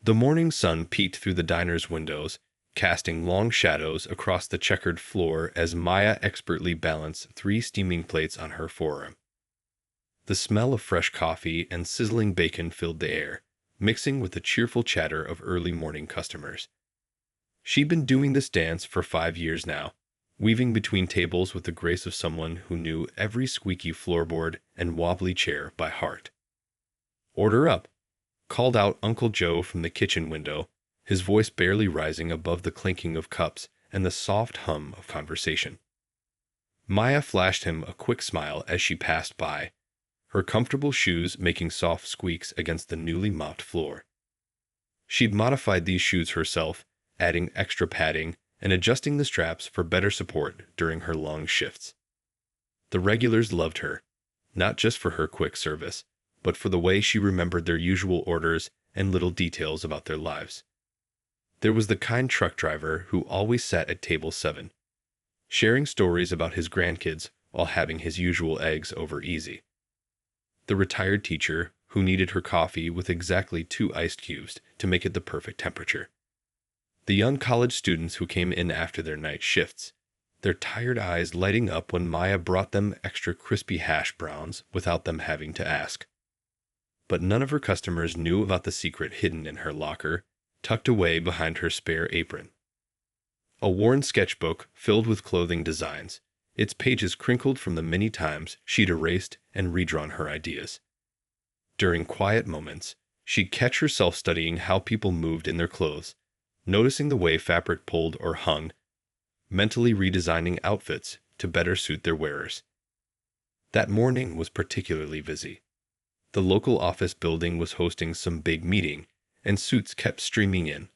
The morning sun peeked through the diner's windows, casting long shadows across the checkered floor as Maya expertly balanced three steaming plates on her forearm. The smell of fresh coffee and sizzling bacon filled the air, mixing with the cheerful chatter of early morning customers. She'd been doing this dance for 5 years now, weaving between tables with the grace of someone who knew every squeaky floorboard and wobbly chair by heart. "Order up," called out Uncle Joe from the kitchen window, his voice barely rising above the clinking of cups and the soft hum of conversation. Maya flashed him a quick smile as she passed by, her comfortable shoes making soft squeaks against the newly mopped floor. She'd modified these shoes herself, adding extra padding and adjusting the straps for better support during her long shifts. The regulars loved her, not just for her quick service, but for the way she remembered their usual orders and little details about their lives. There was the kind truck driver who always sat at table 7, sharing stories about his grandkids while having his usual eggs over easy. The retired teacher who needed her coffee with exactly 2 ice cubes to make it the perfect temperature. The young college students who came in after their night shifts, their tired eyes lighting up when Maya brought them extra crispy hash browns without them having to ask. But none of her customers knew about the secret hidden in her locker, tucked away behind her spare apron. A worn sketchbook filled with clothing designs, its pages crinkled from the many times she'd erased and redrawn her ideas. During quiet moments, she'd catch herself studying how people moved in their clothes, noticing the way fabric pulled or hung, mentally redesigning outfits to better suit their wearers. That morning was particularly busy. The local office building was hosting some big meeting, and suits kept streaming in,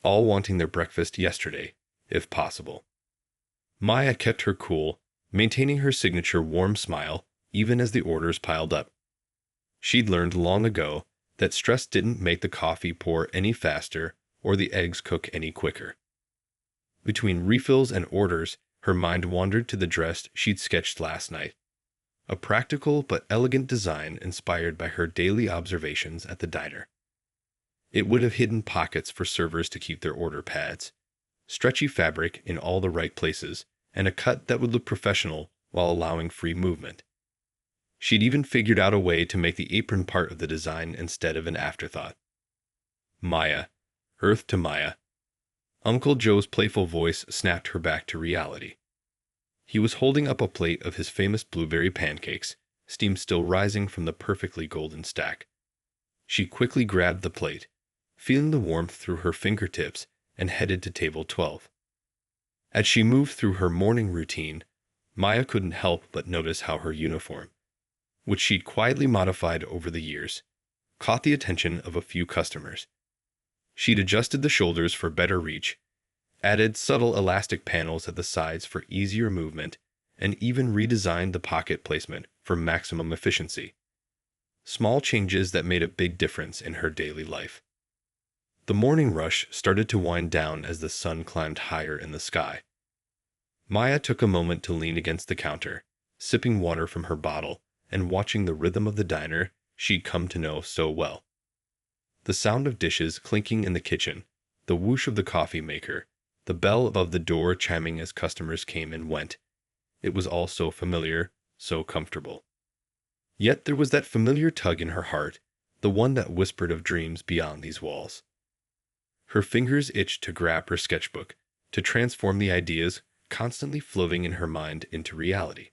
all wanting their breakfast yesterday, if possible. Maya kept her cool, maintaining her signature warm smile even as the orders piled up. She'd learned long ago that stress didn't make the coffee pour any faster or the eggs cook any quicker. Between refills and orders, her mind wandered to the dress she'd sketched last night, a practical but elegant design inspired by her daily observations at the diner. It would have hidden pockets for servers to keep their order pads, stretchy fabric in all the right places, and a cut that would look professional while allowing free movement. She'd even figured out a way to make the apron part of the design instead of an afterthought. Maya, earth to Maya. Uncle Joe's playful voice snapped her back to reality. He was holding up a plate of his famous blueberry pancakes, steam still rising from the perfectly golden stack. She quickly grabbed the plate, feeling the warmth through her fingertips, and headed to table 12. As she moved through her morning routine, Maya couldn't help but notice how her uniform, which she'd quietly modified over the years, caught the attention of a few customers. She'd adjusted the shoulders for better reach, added subtle elastic panels at the sides for easier movement, and even redesigned the pocket placement for maximum efficiency. Small changes that made a big difference in her daily life. The morning rush started to wind down as the sun climbed higher in the sky. Maya took a moment to lean against the counter, sipping water from her bottle and watching the rhythm of the diner she'd come to know so well. The sound of dishes clinking in the kitchen, the whoosh of the coffee maker, the bell above the door chiming as customers came and went. It was all so familiar, so comfortable. Yet there was that familiar tug in her heart, the one that whispered of dreams beyond these walls. Her fingers itched to grab her sketchbook, to transform the ideas constantly floating in her mind into reality.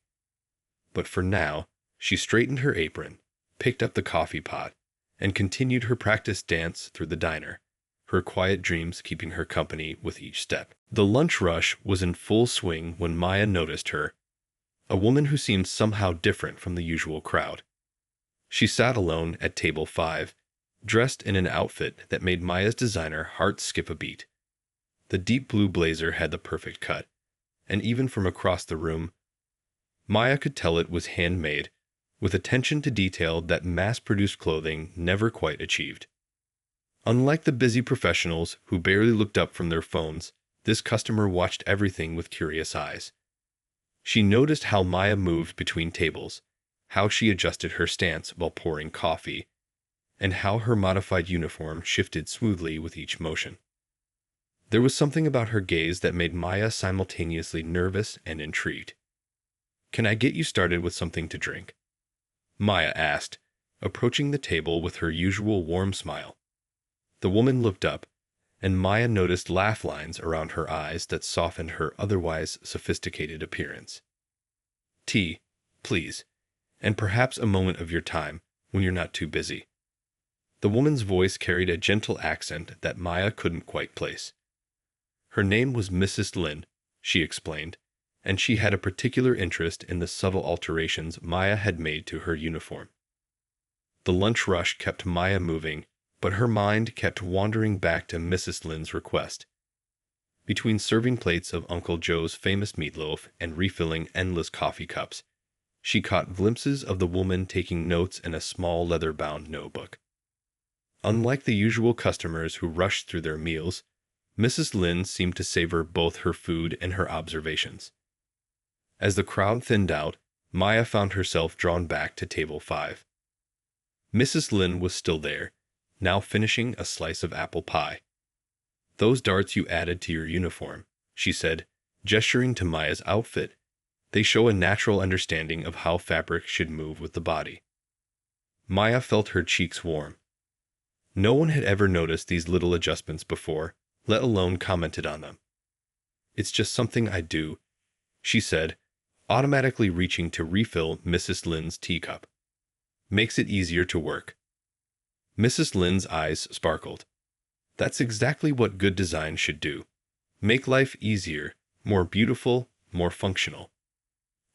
But for now, she straightened her apron, picked up the coffee pot, and continued her practice dance through the diner, her quiet dreams keeping her company with each step. The lunch rush was in full swing when Maya noticed her, a woman who seemed somehow different from the usual crowd. She sat alone at table 5, dressed in an outfit that made Maya's designer heart skip a beat. The deep blue blazer had the perfect cut, and even from across the room, Maya could tell it was handmade, with attention to detail that mass-produced clothing never quite achieved. Unlike the busy professionals who barely looked up from their phones, this customer watched everything with curious eyes. She noticed how Maya moved between tables, how she adjusted her stance while pouring coffee, and how her modified uniform shifted smoothly with each motion. There was something about her gaze that made Maya simultaneously nervous and intrigued. "Can I get you started with something to drink?" Maya asked, approaching the table with her usual warm smile. The woman looked up, and Maya noticed laugh lines around her eyes that softened her otherwise sophisticated appearance. "Tea, please, and perhaps a moment of your time when you're not too busy." The woman's voice carried a gentle accent that Maya couldn't quite place. Her name was Mrs. Lin, she explained, and she had a particular interest in the subtle alterations Maya had made to her uniform. The lunch rush kept Maya moving, but her mind kept wandering back to Mrs. Lin's request. Between serving plates of Uncle Joe's famous meatloaf and refilling endless coffee cups, she caught glimpses of the woman taking notes in a small leather-bound notebook. Unlike the usual customers who rushed through their meals, Mrs. Lin seemed to savor both her food and her observations. As the crowd thinned out, Maya found herself drawn back to table 5. Mrs. Lin was still there, now finishing a slice of apple pie. "Those darts you added to your uniform," she said, gesturing to Maya's outfit. "They show a natural understanding of how fabric should move with the body." Maya felt her cheeks warm. No one had ever noticed these little adjustments before, let alone commented on them. "It's just something I do," she said, automatically reaching to refill Mrs. Lin's teacup. "Makes it easier to work." Mrs. Lin's eyes sparkled. "That's exactly what good design should do. Make life easier, more beautiful, more functional."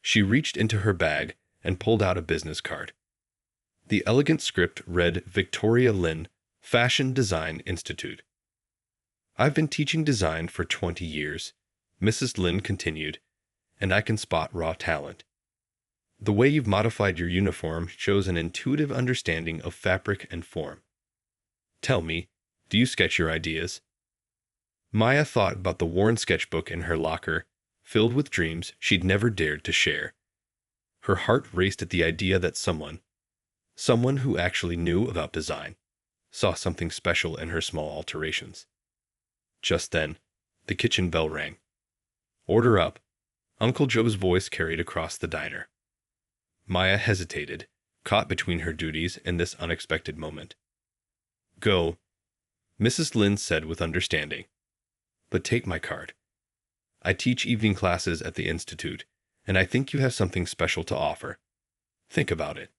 She reached into her bag and pulled out a business card. The elegant script read Victoria Lin, Fashion Design Institute. "I've been teaching design for 20 years, Mrs. Lin continued, "and I can spot raw talent. The way you've modified your uniform shows an intuitive understanding of fabric and form. Tell me, do you sketch your ideas?" Maya thought about the worn sketchbook in her locker, filled with dreams she'd never dared to share. Her heart raced at the idea that someone who actually knew about design, saw something special in her small alterations. Just then, the kitchen bell rang. "Order up," Uncle Joe's voice carried across the diner. Maya hesitated, caught between her duties in this unexpected moment. "Go," Mrs. Lin said with understanding. "But take my card. I teach evening classes at the Institute, and I think you have something special to offer. Think about it."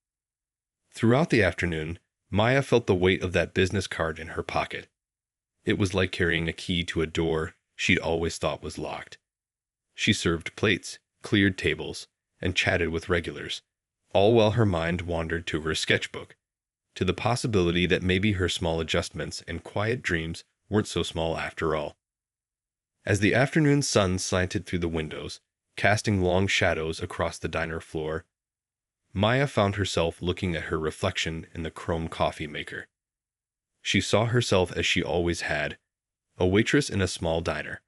Throughout the afternoon, Maya felt the weight of that business card in her pocket. It was like carrying a key to a door she'd always thought was locked. She served plates, cleared tables, and chatted with regulars, all while her mind wandered to her sketchbook, to the possibility that maybe her small adjustments and quiet dreams weren't so small after all. As the afternoon sun slanted through the windows, casting long shadows across the diner floor, Maya found herself looking at her reflection in the chrome coffee maker. She saw herself as she always had, a waitress in a small diner.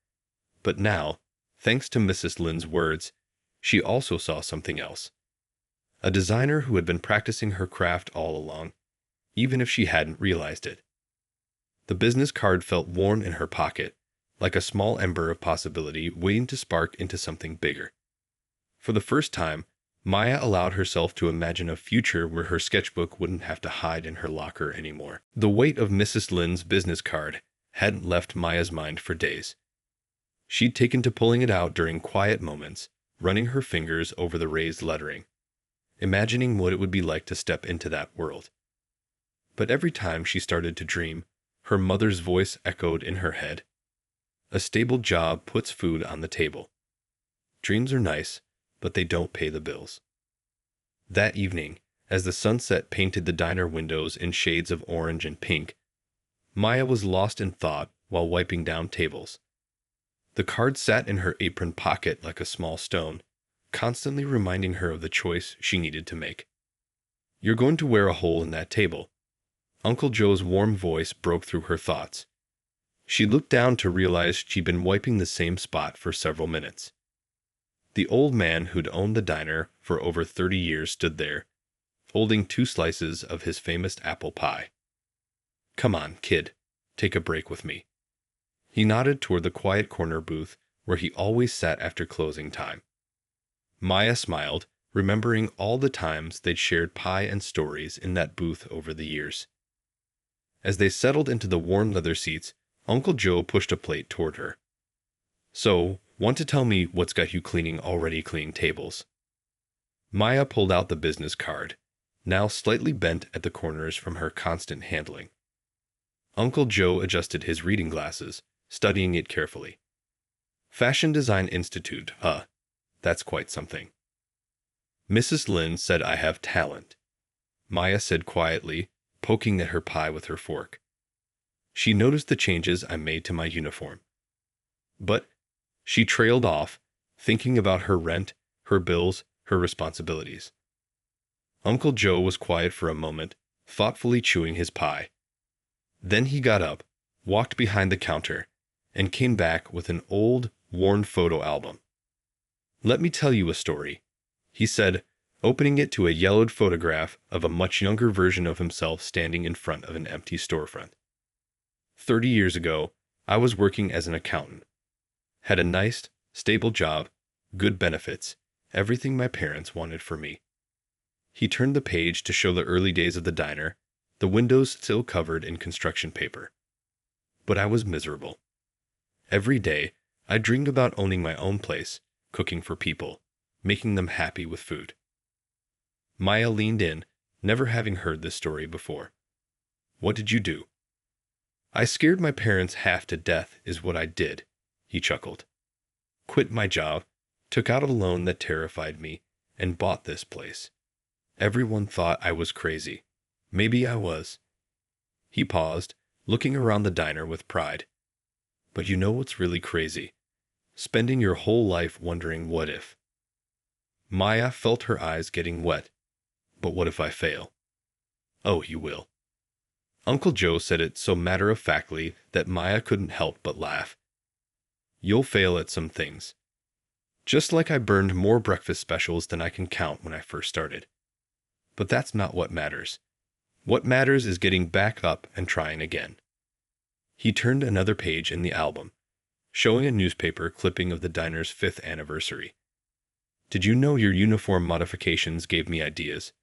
But now, thanks to Mrs. Lin's words, she also saw something else. A designer who had been practicing her craft all along, even if she hadn't realized it. The business card felt warm in her pocket, like a small ember of possibility waiting to spark into something bigger. For the first time, Maya allowed herself to imagine a future where her sketchbook wouldn't have to hide in her locker anymore. The weight of Mrs. Lin's business card hadn't left Maya's mind for days. She'd taken to pulling it out during quiet moments, running her fingers over the raised lettering, imagining what it would be like to step into that world. But every time she started to dream, her mother's voice echoed in her head. "A stable job puts food on the table. Dreams are nice, but they don't pay the bills." That evening, as the sunset painted the diner windows in shades of orange and pink, Maya was lost in thought while wiping down tables. The card sat in her apron pocket like a small stone, constantly reminding her of the choice she needed to make. "You're going to wear a hole in that table." Uncle Joe's warm voice broke through her thoughts. She looked down to realize she'd been wiping the same spot for several minutes. The old man who'd owned the diner for over 30 years stood there, holding 2 slices of his famous apple pie. Come on, kid. Take a break with me. He nodded toward the quiet corner booth where he always sat after closing time. Maya smiled, remembering all the times they'd shared pie and stories in that booth over the years. As they settled into the warm leather seats, Uncle Joe pushed a plate toward her. So, want to tell me what's got you cleaning already clean tables? Maya pulled out the business card, now slightly bent at the corners from her constant handling. Uncle Joe adjusted his reading glasses, studying it carefully. Fashion Design Institute, that's quite something. Mrs. Lynn said I have talent, Maya said quietly, poking at her pie with her fork. She noticed the changes I made to my uniform. But she trailed off, thinking about her rent, her bills, her responsibilities. Uncle Joe was quiet for a moment, thoughtfully chewing his pie. Then he got up, walked behind the counter, and came back with an old, worn photo album. Let me tell you a story, he said, opening it to a yellowed photograph of a much younger version of himself standing in front of an empty storefront. 30 years ago, I was working as an accountant. Had a nice, stable job, good benefits, everything my parents wanted for me. He turned the page to show the early days of the diner, the windows still covered in construction paper. But I was miserable. Every day, I dreamed about owning my own place, cooking for people, making them happy with food. Maya leaned in, never having heard this story before. What did you do? I scared my parents half to death is what I did, he chuckled. Quit my job, took out a loan that terrified me, and bought this place. Everyone thought I was crazy. Maybe I was. He paused, looking around the diner with pride. But you know what's really crazy? Spending your whole life wondering what if. Maya felt her eyes getting wet. But what if I fail? Oh, you will. Uncle Joe said it so matter-of-factly that Maya couldn't help but laugh. You'll fail at some things. Just like I burned more breakfast specials than I can count when I first started. But that's not what matters. What matters is getting back up and trying again. He turned another page in the album, showing a newspaper clipping of the diner's 5th anniversary. Did you know your uniform modifications gave me ideas?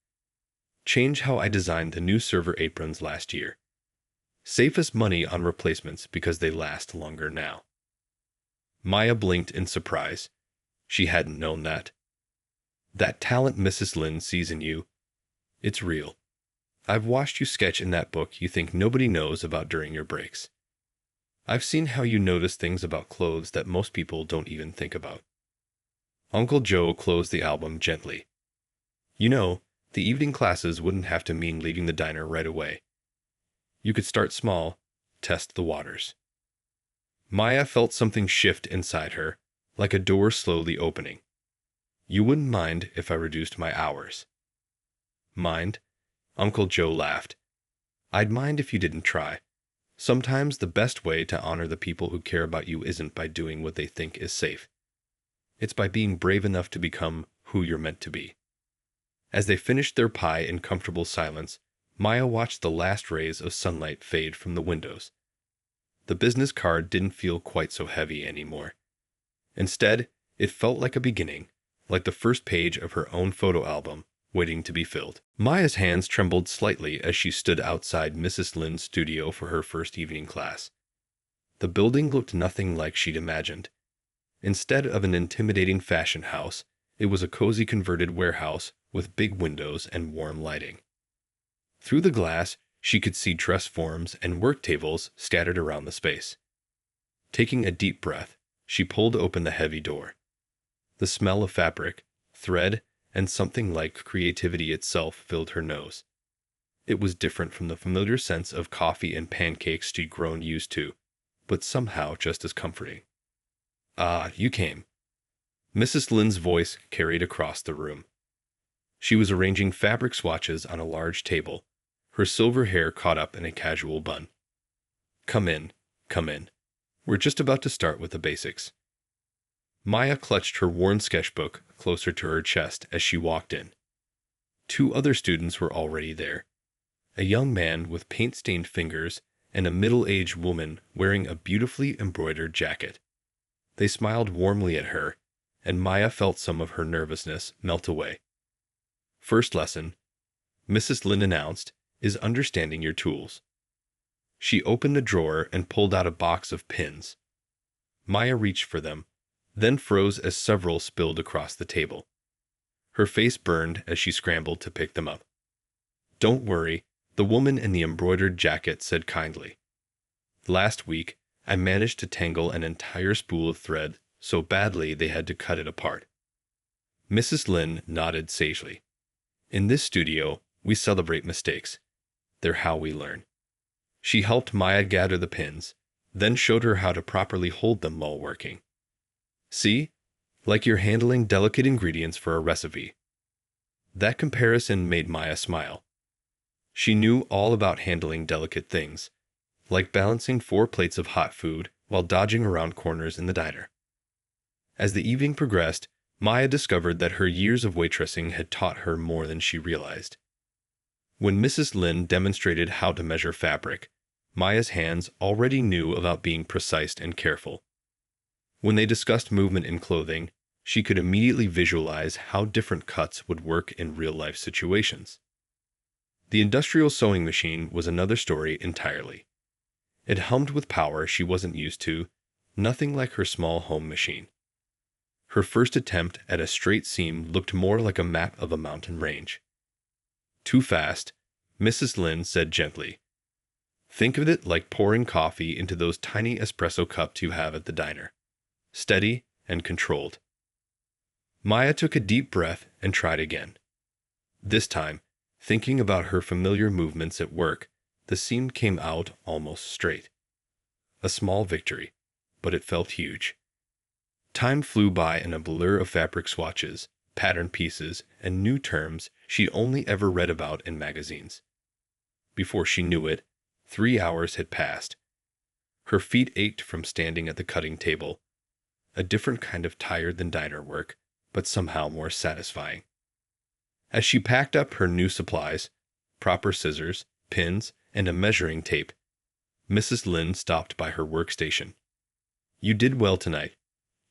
Change how I designed the new server aprons last year. Save us money on replacements because they last longer now. Maya blinked in surprise. She hadn't known that. That talent Mrs. Lynn sees in you, it's real. I've watched you sketch in that book you think nobody knows about during your breaks. I've seen how you notice things about clothes that most people don't even think about. Uncle Joe closed the album gently. You know, the evening classes wouldn't have to mean leaving the diner right away. You could start small, test the waters. Maya felt something shift inside her, like a door slowly opening. You wouldn't mind if I reduced my hours. Mind? Uncle Joe laughed. I'd mind if you didn't try. Sometimes the best way to honor the people who care about you isn't by doing what they think is safe. It's by being brave enough to become who you're meant to be. As they finished their pie in comfortable silence, Maya watched the last rays of sunlight fade from the windows. The business card didn't feel quite so heavy anymore. Instead, it felt like a beginning, like the first page of her own photo album, waiting to be filled. Maya's hands trembled slightly as she stood outside Mrs. Lynn's studio for her first evening class. The building looked nothing like she'd imagined. Instead of an intimidating fashion house, it was a cozy converted warehouse with big windows and warm lighting. Through the glass, she could see dress forms and work tables scattered around the space. Taking a deep breath, she pulled open the heavy door. The smell of fabric, thread, and something like creativity itself filled her nose. It was different from the familiar sense of coffee and pancakes she'd grown used to, but somehow just as comforting. Ah, you came. Mrs. Lynn's voice carried across the room. She was arranging fabric swatches on a large table, her silver hair caught up in a casual bun. Come in, come in. We're just about to start with the basics. Maya clutched her worn sketchbook closer to her chest as she walked in. 2 other students were already there. a young man with paint-stained fingers, and a middle-aged woman wearing a beautifully embroidered jacket. They smiled warmly at her, and Maya felt some of her nervousness melt away. First lesson, Mrs. Lin announced, is understanding your tools. She opened a drawer and pulled out a box of pins. Maya reached for them, then froze as several spilled across the table. Her face burned as she scrambled to pick them up. Don't worry, the woman in the embroidered jacket said kindly. Last week, I managed to tangle an entire spool of thread so badly they had to cut it apart. Mrs. Lin nodded sagely. In this studio, we celebrate mistakes. They're how we learn. She helped Maya gather the pins, then showed her how to properly hold them while working. See? Like you're handling delicate ingredients for a recipe. That comparison made Maya smile. She knew all about handling delicate things, like balancing 4 plates of hot food while dodging around corners in the diner. As the evening progressed, Maya discovered that her years of waitressing had taught her more than she realized. When Mrs. Lin demonstrated how to measure fabric, Maya's hands already knew about being precise and careful. When they discussed movement in clothing, she could immediately visualize how different cuts would work in real-life situations. The industrial sewing machine was another story entirely. It hummed with power she wasn't used to, nothing like her small home machine. Her first attempt at a straight seam looked more like a map of a mountain range. Too fast, Mrs. Lin said gently. Think of it like pouring coffee into those tiny espresso cups you have at the diner. Steady and controlled. Maya took a deep breath and tried again. This time, thinking about her familiar movements at work, the seam came out almost straight. A small victory, but it felt huge. Time flew by in a blur of fabric swatches, pattern pieces, and new terms she'd only ever read about in magazines. Before she knew it, 3 hours had passed. Her feet ached from standing at the cutting table, a different kind of tired than diner work, but somehow more satisfying. As she packed up her new supplies, proper scissors, pins, and a measuring tape, Mrs. Lin stopped by her workstation. You did well tonight,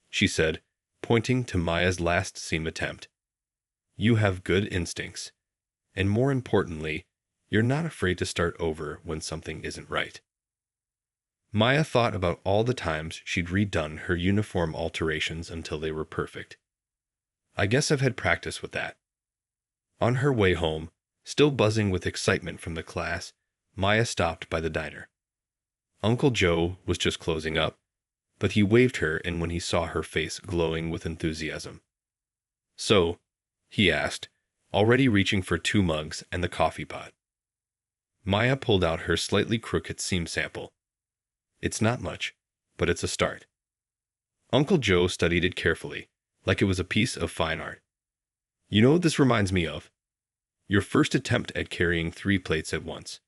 she said, pointing to Maya's last seam attempt. You have good instincts, and more importantly, you're not afraid to start over when something isn't right. Maya thought about all the times she'd redone her uniform alterations until they were perfect. I guess I've had practice with that. On her way home, still buzzing with excitement from the class, Maya stopped by the diner. Uncle Joe was just closing up, but he waved her in when he saw her face glowing with enthusiasm. So, he asked, already reaching for 2 mugs and the coffee pot. Maya pulled out her slightly crooked seam sample. It's not much, but it's a start. Uncle Joe studied it carefully, like it was a piece of fine art. You know what this reminds me of? Your first attempt at carrying 3 plates at once.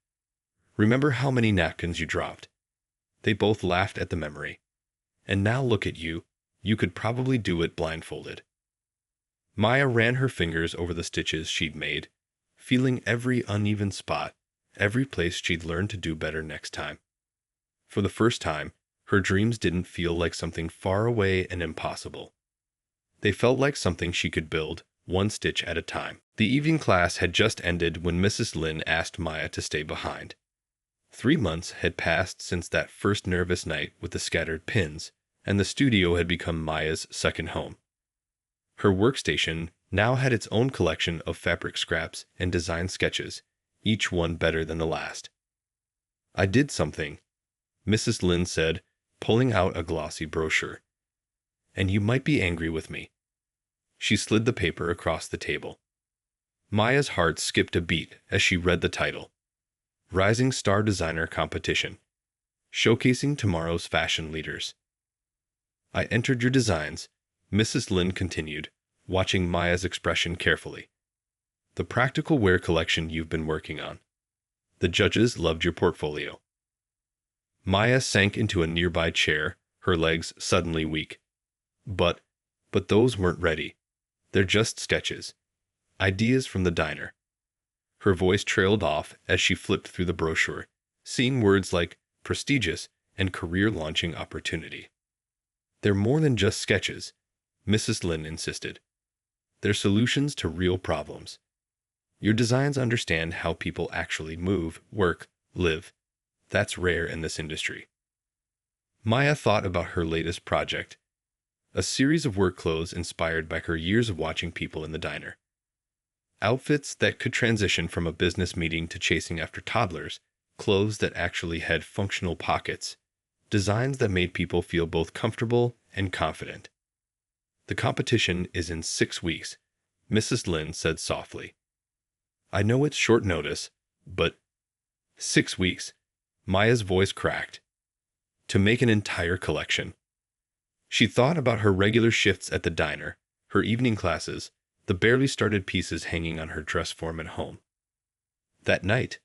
Remember how many napkins you dropped? They both laughed at the memory. And now look at you, you could probably do it blindfolded. Maya ran her fingers over the stitches she'd made, feeling every uneven spot, every place she'd learned to do better next time. For the first time, her dreams didn't feel like something far away and impossible. They felt like something she could build, 1 stitch at a time. The evening class had just ended when Mrs. Lin asked Maya to stay behind. 3 months had passed since that first nervous night with the scattered pins, and the studio had become Maya's second home. Her workstation now had its own collection of fabric scraps and design sketches, each one better than the last. I did something, Mrs. Lin said, pulling out a glossy brochure. And you might be angry with me. She slid the paper across the table. Maya's heart skipped a beat as she read the title. Rising Star Designer Competition. Showcasing tomorrow's fashion leaders. I entered your designs, Mrs. Lin continued, watching Maya's expression carefully. The practical wear collection you've been working on. The judges loved your portfolio. Maya sank into a nearby chair, her legs suddenly weak. But those weren't ready. They're just sketches. Ideas from the diner. Her voice trailed off as she flipped through the brochure, seeing words like prestigious and career-launching opportunity. "They're more than just sketches," Mrs. Lin insisted. "They're solutions to real problems. Your designs understand how people actually move, work, live. That's rare in this industry." Maya thought about her latest project, a series of work clothes inspired by her years of watching people in the diner. Outfits that could transition from a business meeting to chasing after toddlers, clothes that actually had functional pockets, designs that made people feel both comfortable and confident. "The competition is in 6 weeks," Mrs. Lin said softly. "I know it's short notice, but—" 6 weeks. Maya's voice cracked. "To make an entire collection." She thought about her regular shifts at the diner, her evening classes, the barely started pieces hanging on her dress form at home. That night,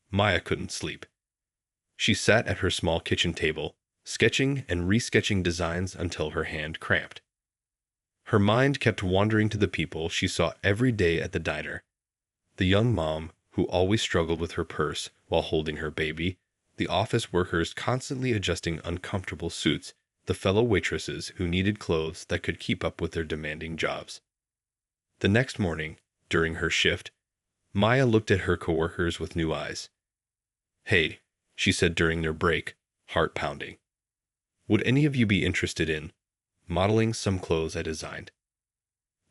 Maya couldn't sleep. She sat at her small kitchen table, sketching and resketching designs until her hand cramped. Her mind kept wandering to the people she saw every day at the diner. The young mom, who always struggled with her purse while holding her baby, the office workers constantly adjusting uncomfortable suits, the fellow waitresses who needed clothes that could keep up with their demanding jobs. The next morning, during her shift, Maya looked at her coworkers with new eyes. "Hey," she said during their break, heart pounding. "Would any of you be interested in modeling some clothes I designed?"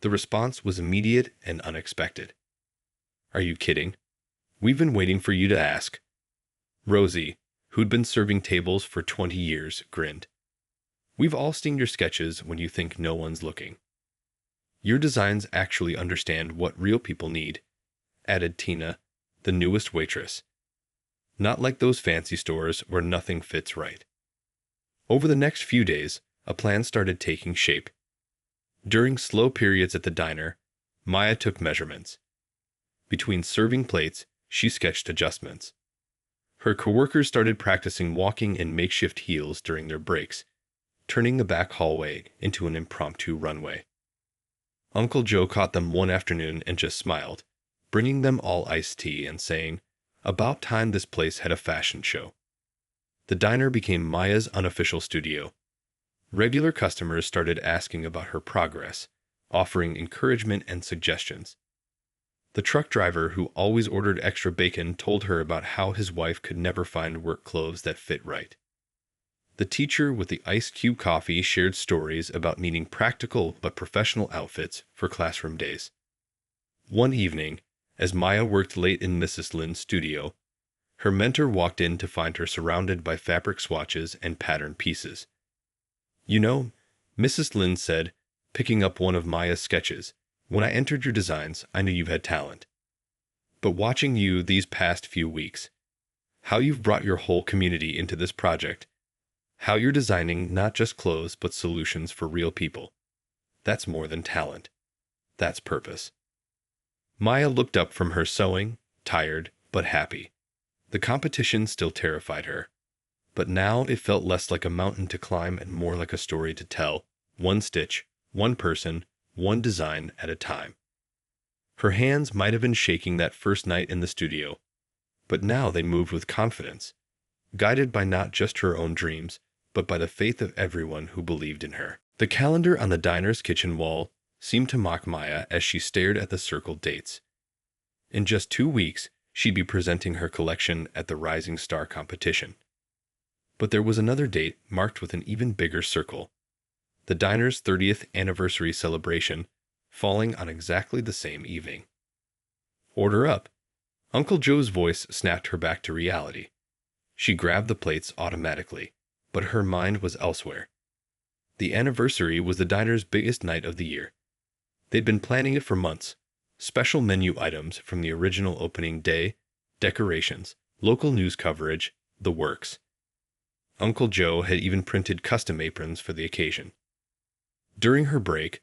The response was immediate and unexpected. "Are you kidding? We've been waiting for you to ask." Rosie, who'd been serving tables for 20 years, grinned. "We've all seen your sketches when you think no one's looking." "Your designs actually understand what real people need," added Tina, the newest waitress. "Not like those fancy stores where nothing fits right." Over the next few days, a plan started taking shape. During slow periods at the diner, Maya took measurements. Between serving plates, she sketched adjustments. Her coworkers started practicing walking in makeshift heels during their breaks, turning the back hallway into an impromptu runway. Uncle Joe caught them one afternoon and just smiled, bringing them all iced tea and saying, "About time this place had a fashion show." The diner became Maya's unofficial studio. Regular customers started asking about her progress, offering encouragement and suggestions. The truck driver who always ordered extra bacon told her about how his wife could never find work clothes that fit right. The teacher with the ice cube coffee shared stories about needing practical but professional outfits for classroom days. One evening, as Maya worked late in Mrs. Lin's studio, her mentor walked in to find her surrounded by fabric swatches and pattern pieces. "You know," Mrs. Lin said, picking up one of Maya's sketches, "when I entered your designs, I knew you had talent. But watching you these past few weeks, how you've brought your whole community into this project, how you're designing not just clothes but solutions for real people, that's more than talent. That's purpose." Maya looked up from her sewing, tired but happy. The competition still terrified her, but now it felt less like a mountain to climb and more like a story to tell, one stitch, one person, one design at a time. Her hands might have been shaking that first night in the studio, but now they moved with confidence, guided by not just her own dreams, but by the faith of everyone who believed in her. The calendar on the diner's kitchen wall seemed to mock Maya as she stared at the circled dates. In just 2 weeks, she'd be presenting her collection at the Rising Star competition. But there was another date marked with an even bigger circle, the diner's 30th anniversary celebration, falling on exactly the same evening. "Order up." Uncle Joe's voice snapped her back to reality. She grabbed the plates automatically, but her mind was elsewhere. The anniversary was the diner's biggest night of the year. They'd been planning it for months. Special menu items from the original opening day, decorations, local news coverage, the works. Uncle Joe had even printed custom aprons for the occasion. During her break,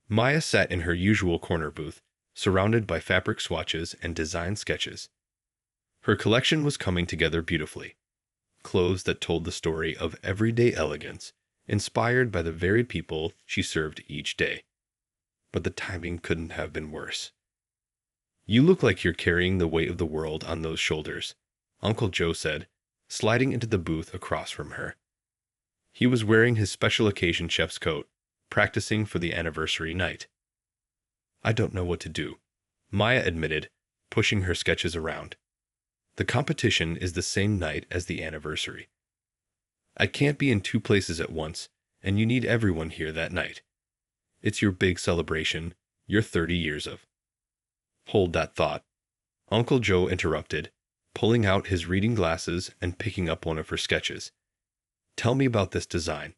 Maya sat in her usual corner booth, surrounded by fabric swatches and design sketches. Her collection was coming together beautifully. Clothes that told the story of everyday elegance, inspired by the varied people she served each day. But the timing couldn't have been worse. You look like you're carrying the weight of the world on those shoulders, Uncle Joe said, sliding into the booth across from her. He was wearing his special occasion chef's coat, practicing for the anniversary night. I don't know what to do, Maya admitted, pushing her sketches around. The competition is the same night as the anniversary. I can't be in two places at once, and you need everyone here that night. It's your big celebration, your 30 years of. Hold that thought, Uncle Joe interrupted, pulling out his reading glasses and picking up one of her sketches. Tell me about this design.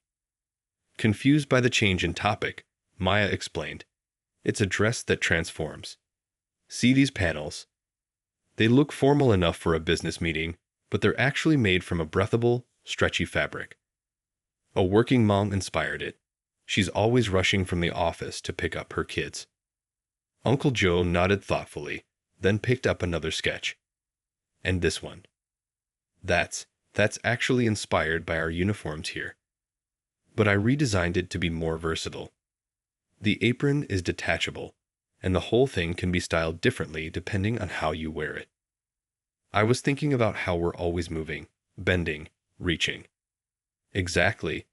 Confused by the change in topic, Maya explained. It's a dress that transforms. See these panels? They look formal enough for a business meeting, but they're actually made from a breathable, stretchy fabric. A working mom inspired it. She's always rushing from the office to pick up her kids. Uncle Joe nodded thoughtfully, then picked up another sketch. And this one. That's actually inspired by our uniforms here. But I redesigned it to be more versatile. The apron is detachable, and the whole thing can be styled differently depending on how you wear it. I was thinking about how we're always moving, bending, reaching. Exactly,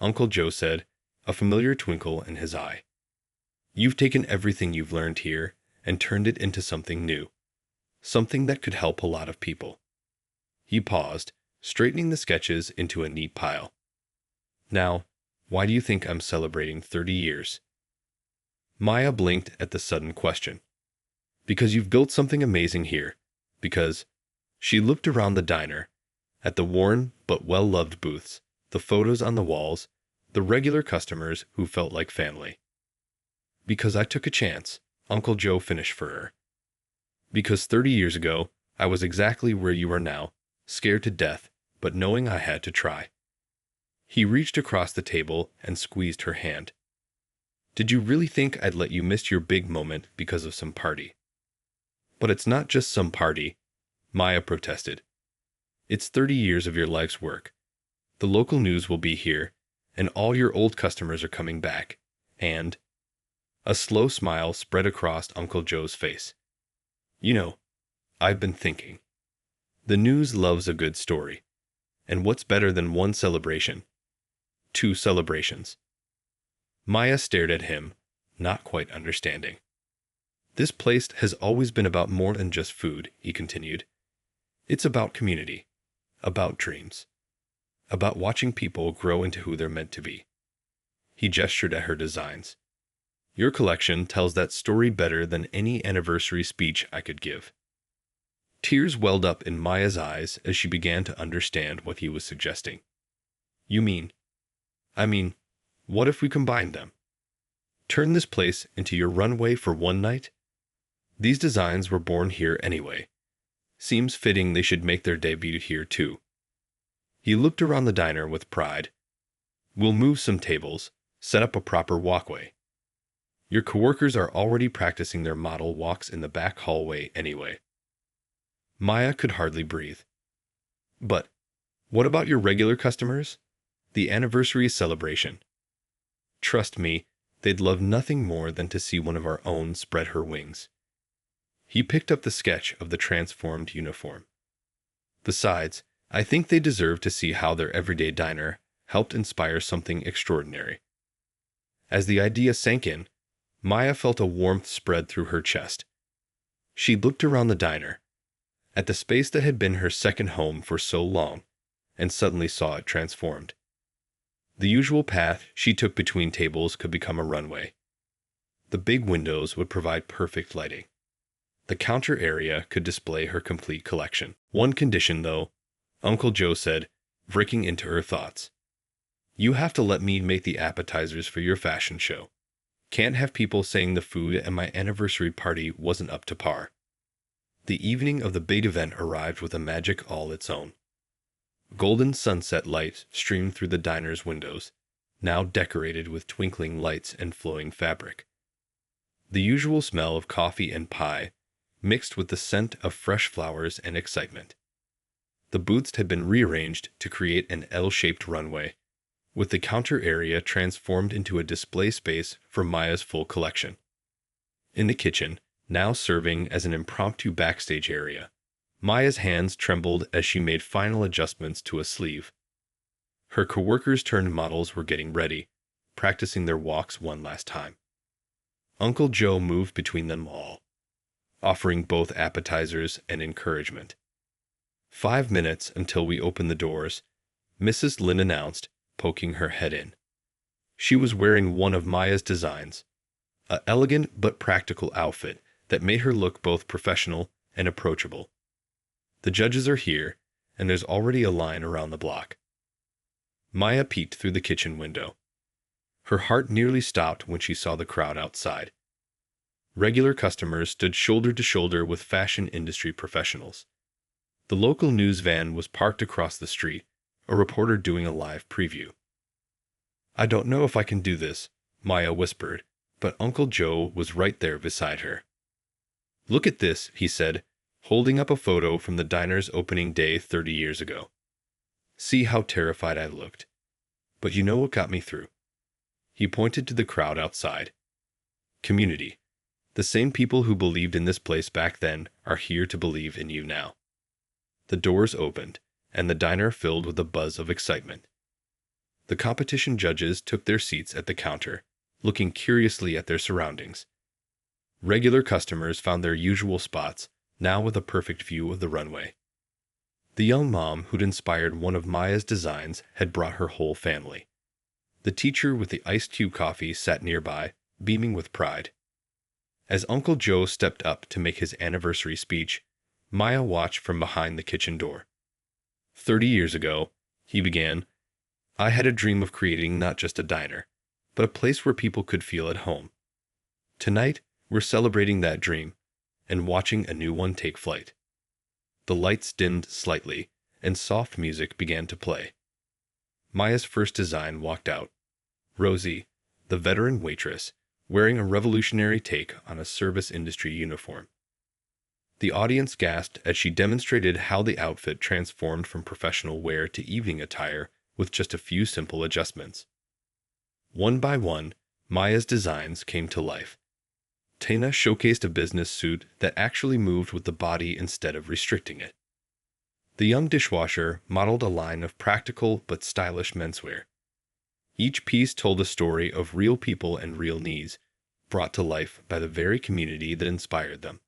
Uncle Joe said, a familiar twinkle in his eye. You've taken everything you've learned here and turned it into something new. Something that could help a lot of people. He paused, straightening the sketches into a neat pile. Now, why do you think I'm celebrating 30 years? Maya blinked at the sudden question. Because you've built something amazing here. Because she looked around the diner, at the worn but well-loved booths, the photos on the walls, the regular customers who felt like family. Because I took a chance, Uncle Joe finished for her. Because 30 years ago, I was exactly where you are now, scared to death, but knowing I had to try. He reached across the table and squeezed her hand. Did you really think I'd let you miss your big moment because of some party? But it's not just some party, Maya protested. It's 30 years of your life's work. The local news will be here, and all your old customers are coming back, and... A slow smile spread across Uncle Joe's face. You know, I've been thinking. The news loves a good story. And what's better than one celebration? 2 celebrations. Maya stared at him, not quite understanding. This place has always been about more than just food, he continued. It's about community, about dreams, about watching people grow into who they're meant to be. He gestured at her designs. Your collection tells that story better than any anniversary speech I could give. Tears welled up in Maya's eyes as she began to understand what he was suggesting. You mean? I mean, what if we combined them? Turn this place into your runway for one night? These designs were born here anyway. Seems fitting they should make their debut here too. He looked around the diner with pride. We'll move some tables, set up a proper walkway. Your coworkers are already practicing their model walks in the back hallway anyway. Maya could hardly breathe. But what about your regular customers? The anniversary celebration. Trust me, they'd love nothing more than to see one of our own spread her wings. He picked up the sketch of the transformed uniform. Besides, I think they deserve to see how their everyday diner helped inspire something extraordinary. As the idea sank in, Maya felt a warmth spread through her chest. She looked around the diner, at the space that had been her second home for so long, and suddenly saw it transformed. The usual path she took between tables could become a runway. The big windows would provide perfect lighting. The counter area could display her complete collection. One condition, though, Uncle Joe said, breaking into her thoughts. You have to let me make the appetizers for your fashion show. Can't have people saying the food at my anniversary party wasn't up to par. The evening of the big event arrived with a magic all its own. Golden sunset light streamed through the diner's windows, now decorated with twinkling lights and flowing fabric. The usual smell of coffee and pie mixed with the scent of fresh flowers and excitement. The booths had been rearranged to create an L-shaped runway, with the counter area transformed into a display space for Maya's full collection. In the kitchen, now serving as an impromptu backstage area. Maya's hands trembled as she made final adjustments to a sleeve. Her coworkers turned models were getting ready, practicing their walks one last time. Uncle Joe moved between them all, offering both appetizers and encouragement. 5 minutes until we opened the doors, Mrs. Lin announced, poking her head in. She was wearing one of Maya's designs, an elegant but practical outfit that made her look both professional and approachable. The judges are here, and there's already a line around the block. Maya peeked through the kitchen window. Her heart nearly stopped when she saw the crowd outside. Regular customers stood shoulder to shoulder with fashion industry professionals. The local news van was parked across the street, a reporter doing a live preview. "I don't know if I can do this," Maya whispered, but Uncle Joe was right there beside her. "Look at this," he said, holding up a photo from the diner's opening day 30 years ago. "See how terrified I looked. But you know what got me through?" He pointed to the crowd outside. "Community. The same people who believed in this place back then are here to believe in you now." The doors opened, and the diner filled with a buzz of excitement. The competition judges took their seats at the counter, looking curiously at their surroundings. Regular customers found their usual spots, now with a perfect view of the runway. The young mom who'd inspired one of Maya's designs had brought her whole family. The teacher with the iced cube coffee sat nearby, beaming with pride. As Uncle Joe stepped up to make his anniversary speech, Maya watched from behind the kitchen door. 30 years ago, he began, I had a dream of creating not just a diner, but a place where people could feel at home. Tonight, we're celebrating that dream and watching a new one take flight." The lights dimmed slightly, and soft music began to play. Maya's first design walked out. Rosie, the veteran waitress, wearing a revolutionary take on a service industry uniform. The audience gasped as she demonstrated how the outfit transformed from professional wear to evening attire with just a few simple adjustments. One by one, Maya's designs came to life. Tina showcased a business suit that actually moved with the body instead of restricting it. The young dishwasher modeled a line of practical but stylish menswear. Each piece told a story of real people and real needs, brought to life by the very community that inspired them.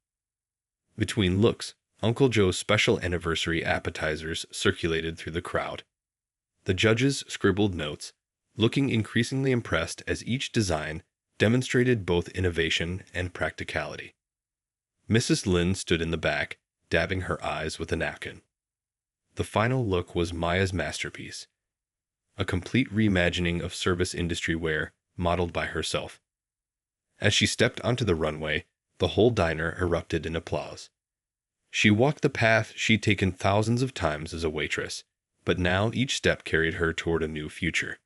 Between looks, Uncle Joe's special anniversary appetizers circulated through the crowd. The judges scribbled notes, looking increasingly impressed as each design demonstrated both innovation and practicality. Mrs. Lin stood in the back, dabbing her eyes with a napkin. The final look was Maya's masterpiece, a complete reimagining of service industry wear modeled by herself. As she stepped onto the runway, the whole diner erupted in applause. She walked the path she'd taken thousands of times as a waitress, but now each step carried her toward a new future.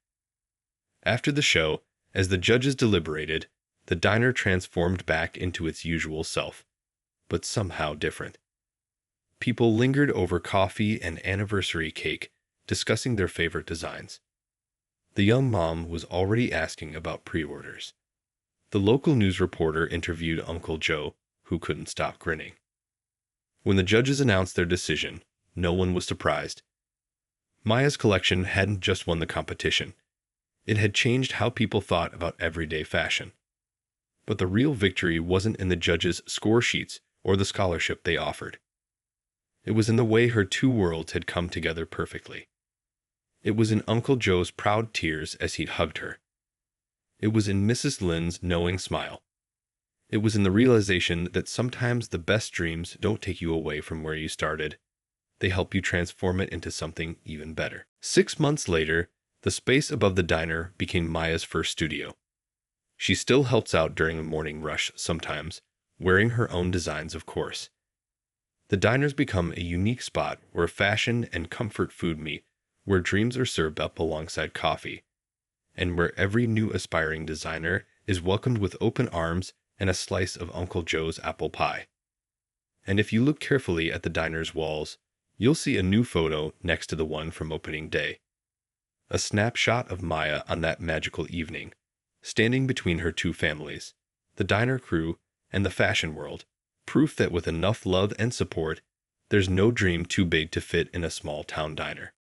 After the show, as the judges deliberated, the diner transformed back into its usual self, but somehow different. People lingered over coffee and anniversary cake, discussing their favorite designs. The young mom was already asking about pre-orders. The local news reporter interviewed Uncle Joe, who couldn't stop grinning. When the judges announced their decision, no one was surprised. Maya's collection hadn't just won the competition. It had changed how people thought about everyday fashion. But the real victory wasn't in the judges' score sheets or the scholarship they offered. It was in the way her two worlds had come together perfectly. It was in Uncle Joe's proud tears as he hugged her. It was in Mrs. Lin's knowing smile. It was in the realization that sometimes the best dreams don't take you away from where you started. They help you transform it into something even better. 6 months later, the space above the diner became Maya's first studio. She still helps out during a morning rush sometimes, wearing her own designs, of course. The diner's become a unique spot where fashion and comfort food meet, where dreams are served up alongside coffee, and where every new aspiring designer is welcomed with open arms and a slice of Uncle Joe's apple pie. And if you look carefully at the diner's walls, you'll see a new photo next to the one from opening day. A snapshot of Maya on that magical evening, standing between her two families, the diner crew and the fashion world, proof that with enough love and support, there's no dream too big to fit in a small town diner.